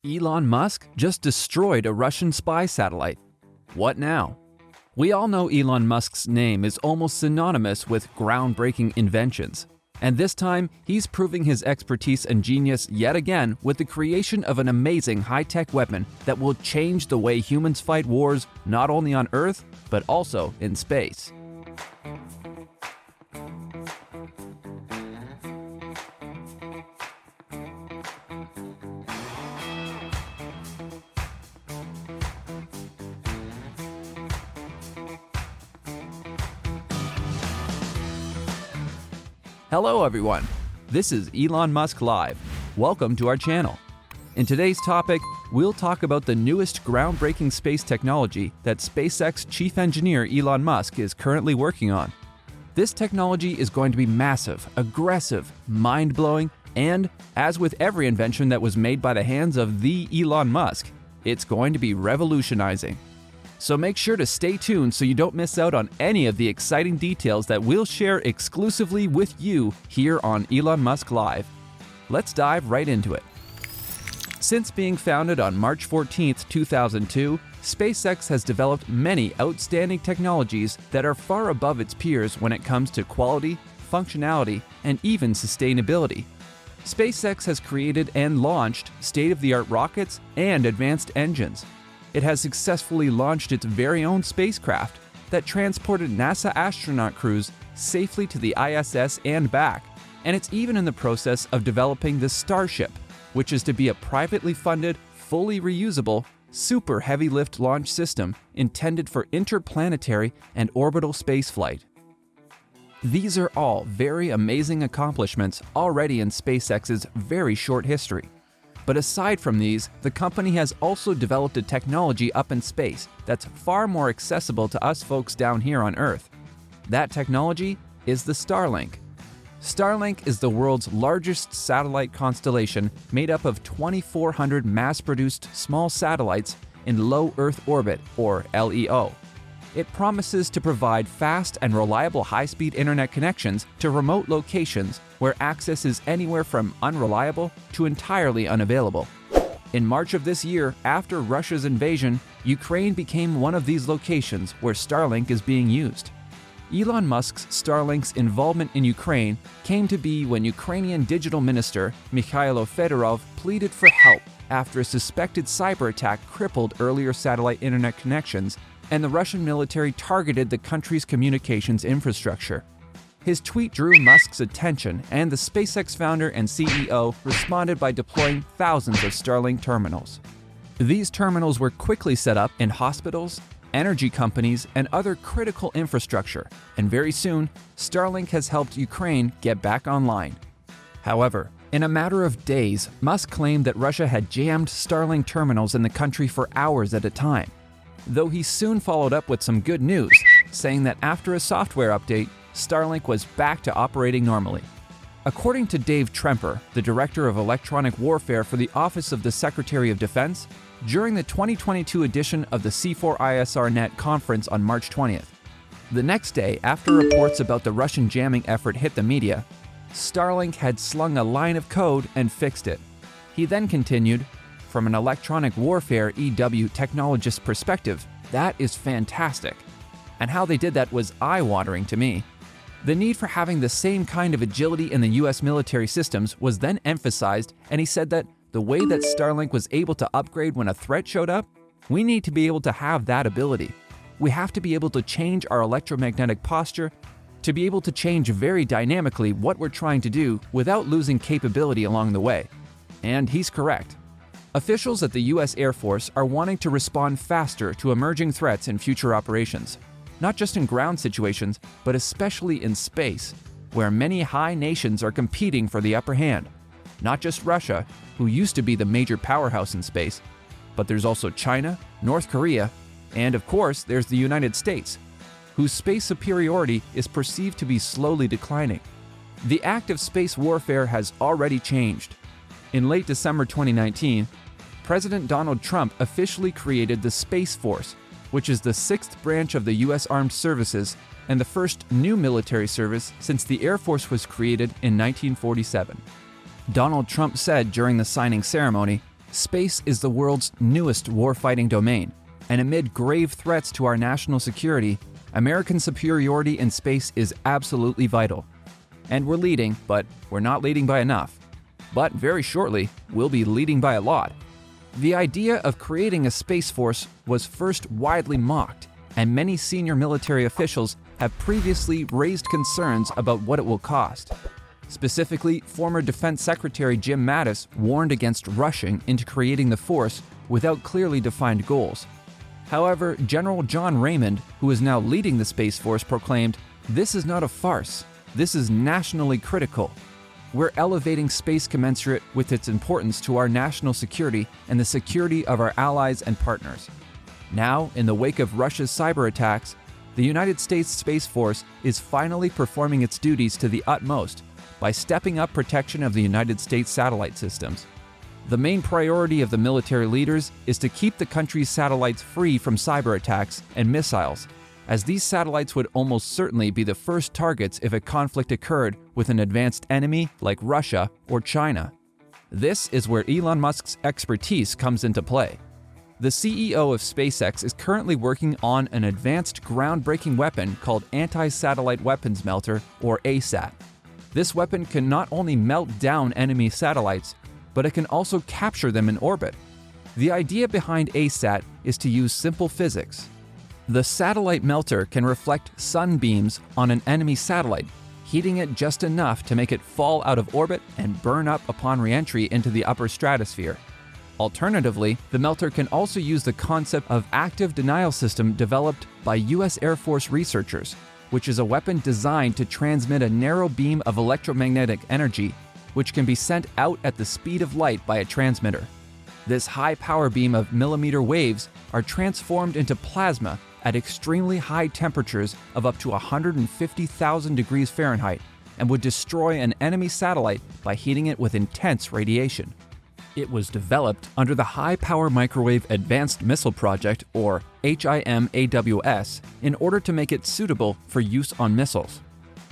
Elon Musk just destroyed a Russian spy satellite. What now? We all know Elon Musk's name is almost synonymous with groundbreaking inventions. And this time, he's proving his expertise and genius yet again with the creation of an amazing high-tech weapon that will change the way humans fight wars not only on Earth, but also in space. Hello everyone, this is Elon Musk Live. Welcome to our channel. In today's topic, we'll talk about the newest groundbreaking space technology that SpaceX chief engineer Elon Musk is currently working on. This technology is going to be massive, aggressive, mind-blowing, and, as with every invention that was made by the hands of the Elon Musk, it's going to be revolutionizing. So make sure to stay tuned so you don't miss out on any of the exciting details that we'll share exclusively with you here on Elon Musk Live. Let's dive right into it. Since being founded on March 14, 2002, SpaceX has developed many outstanding technologies that are far above its peers when it comes to quality, functionality, and even sustainability. SpaceX has created and launched state-of-the-art rockets and advanced engines. It has successfully launched its very own spacecraft that transported NASA astronaut crews safely to the ISS and back, and it's even in the process of developing the Starship, which is to be a privately funded, fully reusable, super heavy lift launch system intended for interplanetary and orbital spaceflight. These are all very amazing accomplishments already in SpaceX's very short history. But aside from these, the company has also developed a technology up in space that's far more accessible to us folks down here on Earth. That technology is the Starlink. Starlink is the world's largest satellite constellation made up of 2,400 mass-produced small satellites in low Earth orbit, or LEO. It promises to provide fast and reliable high-speed internet connections to remote locations where access is anywhere from unreliable to entirely unavailable. In March of this year, after Russia's invasion, Ukraine became one of these locations where Starlink is being used. Elon Musk's Starlink's involvement in Ukraine came to be when Ukrainian digital minister Mikhailo Fedorov pleaded for help after a suspected cyber attack crippled earlier satellite internet connections and the Russian military targeted the country's communications infrastructure. His tweet drew Musk's attention, and the SpaceX founder and CEO responded by deploying thousands of Starlink terminals. These terminals were quickly set up in hospitals, energy companies, and other critical infrastructure, and very soon, Starlink has helped Ukraine get back online. However, in a matter of days, Musk claimed that Russia had jammed Starlink terminals in the country for hours at a time. Though he soon followed up with some good news, saying that after a software update, Starlink was back to operating normally. According to Dave Tremper, the Director of Electronic Warfare for the Office of the Secretary of Defense, during the 2022 edition of the C4ISR-Net conference on March 20th. The next day, after reports about the Russian jamming effort hit the media, Starlink had slung a line of code and fixed it. He then continued, "From an electronic warfare EW technologist perspective, that is fantastic." And how they did that was eye-watering to me. The need for having the same kind of agility in the US military systems was then emphasized, and he said that the way that Starlink was able to upgrade when a threat showed up, we need to be able to have that ability. We have to be able to change our electromagnetic posture, to be able to change very dynamically what we're trying to do without losing capability along the way. And he's correct. Officials at the US Air Force are wanting to respond faster to emerging threats in future operations, not just in ground situations, but especially in space, where many high nations are competing for the upper hand. Not just Russia, who used to be the major powerhouse in space, but there's also China, North Korea, and of course there's the United States, whose space superiority is perceived to be slowly declining. The act of space warfare has already changed. In late December 2019, President Donald Trump officially created the Space Force, which is the sixth branch of the U.S. Armed Services and the first new military service since the Air Force was created in 1947. Donald Trump said during the signing ceremony, Space is the world's newest warfighting domain, and amid grave threats to our national security, American superiority in space is absolutely vital. And we're leading, but we're not leading by enough. But very shortly, we'll be leading by a lot. The idea of creating a space force was first widely mocked, and many senior military officials have previously raised concerns about what it will cost. Specifically, former Defense Secretary Jim Mattis warned against rushing into creating the force without clearly defined goals. However, General John Raymond, who is now leading the Space Force, proclaimed, "This is not a farce. This is nationally critical. We're elevating space commensurate with its importance to our national security and the security of our allies and partners." Now, in the wake of Russia's cyber attacks, the United States Space Force is finally performing its duties to the utmost by stepping up protection of the United States satellite systems. The main priority of the military leaders is to keep the country's satellites free from cyber attacks and missiles, as these satellites would almost certainly be the first targets if a conflict occurred with an advanced enemy like Russia or China. This is where Elon Musk's expertise comes into play. The CEO of SpaceX is currently working on an advanced groundbreaking weapon called Anti-Satellite Weapons Melter, or ASAT. This weapon can not only melt down enemy satellites, but it can also capture them in orbit. The idea behind ASAT is to use simple physics. The satellite melter can reflect sunbeams on an enemy satellite, heating it just enough to make it fall out of orbit and burn up upon re-entry into the upper stratosphere. Alternatively, the melter can also use the concept of active denial system developed by US Air Force researchers, which is a weapon designed to transmit a narrow beam of electromagnetic energy, which can be sent out at the speed of light by a transmitter. This high power beam of millimeter waves are transformed into plasma at extremely high temperatures of up to 150,000 degrees Fahrenheit and would destroy an enemy satellite by heating it with intense radiation. It was developed under the High Power Microwave Advanced Missile Project, or HIMAWS, in order to make it suitable for use on missiles.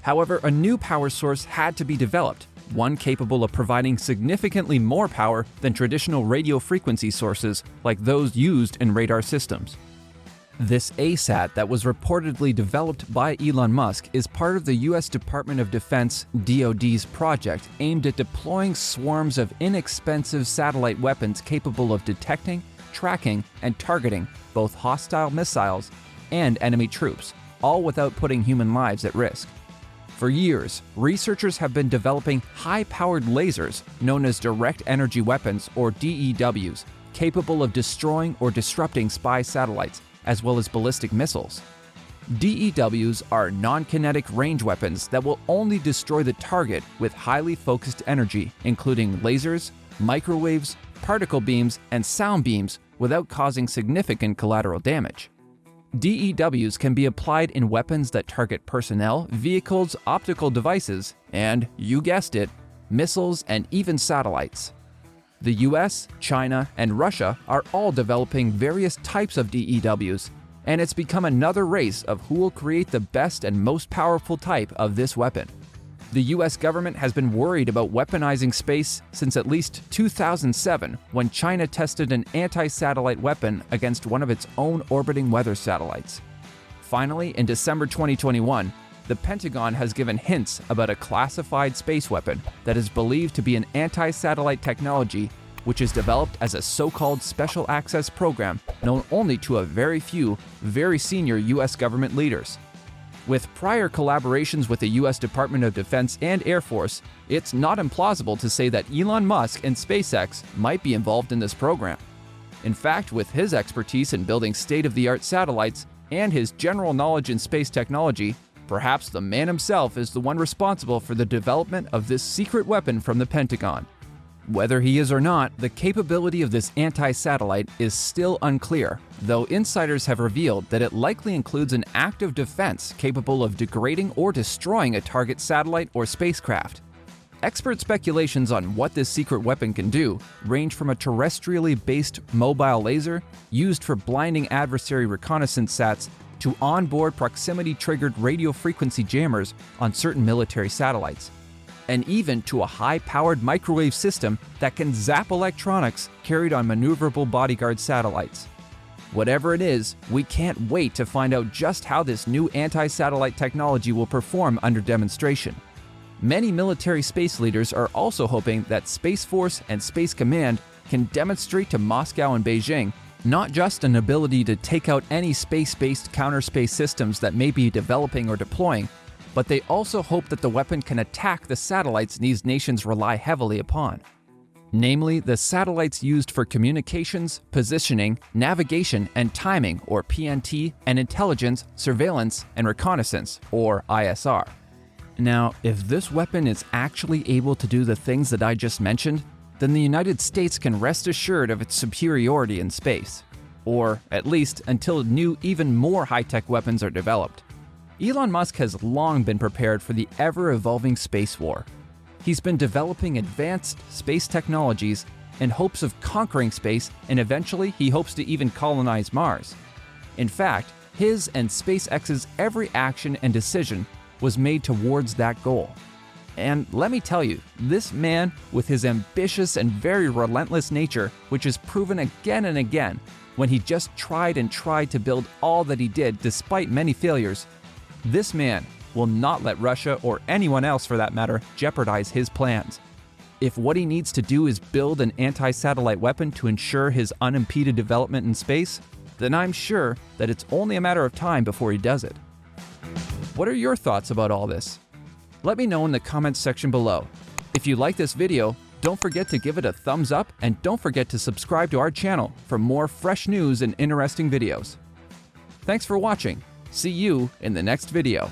However, a new power source had to be developed, one capable of providing significantly more power than traditional radio frequency sources like those used in radar systems. This ASAT that was reportedly developed by Elon Musk is part of the US Department of Defense (DoD's) project aimed at deploying swarms of inexpensive satellite weapons capable of detecting, tracking, and targeting both hostile missiles and enemy troops, all without putting human lives at risk. For years, researchers have been developing high-powered lasers known as direct energy weapons, or DEWs, capable of destroying or disrupting spy satellites, as well as ballistic missiles. DEWs are non-kinetic range weapons that will only destroy the target with highly focused energy, including lasers, microwaves, particle beams, and sound beams, without causing significant collateral damage. DEWs can be applied in weapons that target personnel, vehicles, optical devices, and, you guessed it, missiles and even satellites. The US, China, and Russia are all developing various types of DEWs, and it's become another race of who will create the best and most powerful type of this weapon. The US government has been worried about weaponizing space since at least 2007, when China tested an anti-satellite weapon against one of its own orbiting weather satellites. Finally, in December 2021, the Pentagon has given hints about a classified space weapon that is believed to be an anti-satellite technology, which is developed as a so-called special access program known only to a very few, very senior US government leaders. With prior collaborations with the US Department of Defense and Air Force, it's not implausible to say that Elon Musk and SpaceX might be involved in this program. In fact, with his expertise in building state-of-the-art satellites and his general knowledge in space technology, perhaps the man himself is the one responsible for the development of this secret weapon from the Pentagon. Whether he is or not, the capability of this anti-satellite is still unclear, though insiders have revealed that it likely includes an active defense capable of degrading or destroying a target satellite or spacecraft. Expert speculations on what this secret weapon can do range from a terrestrially based mobile laser used for blinding adversary reconnaissance sats to onboard proximity-triggered radio frequency jammers on certain military satellites. and even to a high-powered microwave system that can zap electronics carried on maneuverable bodyguard satellites. Whatever it is, we can't wait to find out just how this new anti-satellite technology will perform under demonstration. Many military space leaders are also hoping that Space Force and Space Command can demonstrate to Moscow and Beijing not just an ability to take out any space-based counter-space systems that may be developing or deploying, but they also hope that the weapon can attack the satellites these nations rely heavily upon. Namely, the satellites used for communications, positioning, navigation, and timing, or PNT, and intelligence, surveillance, and reconnaissance, or ISR. Now, if this weapon is actually able to do the things that I just mentioned, then the United States can rest assured of its superiority in space. Or, at least, until new, even more high-tech weapons are developed. Elon Musk has long been prepared for the ever-evolving space war. He's been developing advanced space technologies in hopes of conquering space, and eventually he hopes to even colonize Mars. In fact, his and SpaceX's every action and decision was made towards that goal. And let me tell you, this man, with his ambitious and very relentless nature, which is proven again and again when he just tried and tried to build all that he did despite many failures, this man will not let Russia, or anyone else for that matter, jeopardize his plans. If what he needs to do is build an anti-satellite weapon to ensure his unimpeded development in space, then I'm sure that it's only a matter of time before he does it. What are your thoughts about all this? Let me know in the comments section below. If you like this video, don't forget to give it a thumbs up, and don't forget to subscribe to our channel for more fresh news and interesting videos. Thanks for watching. See you in the next video.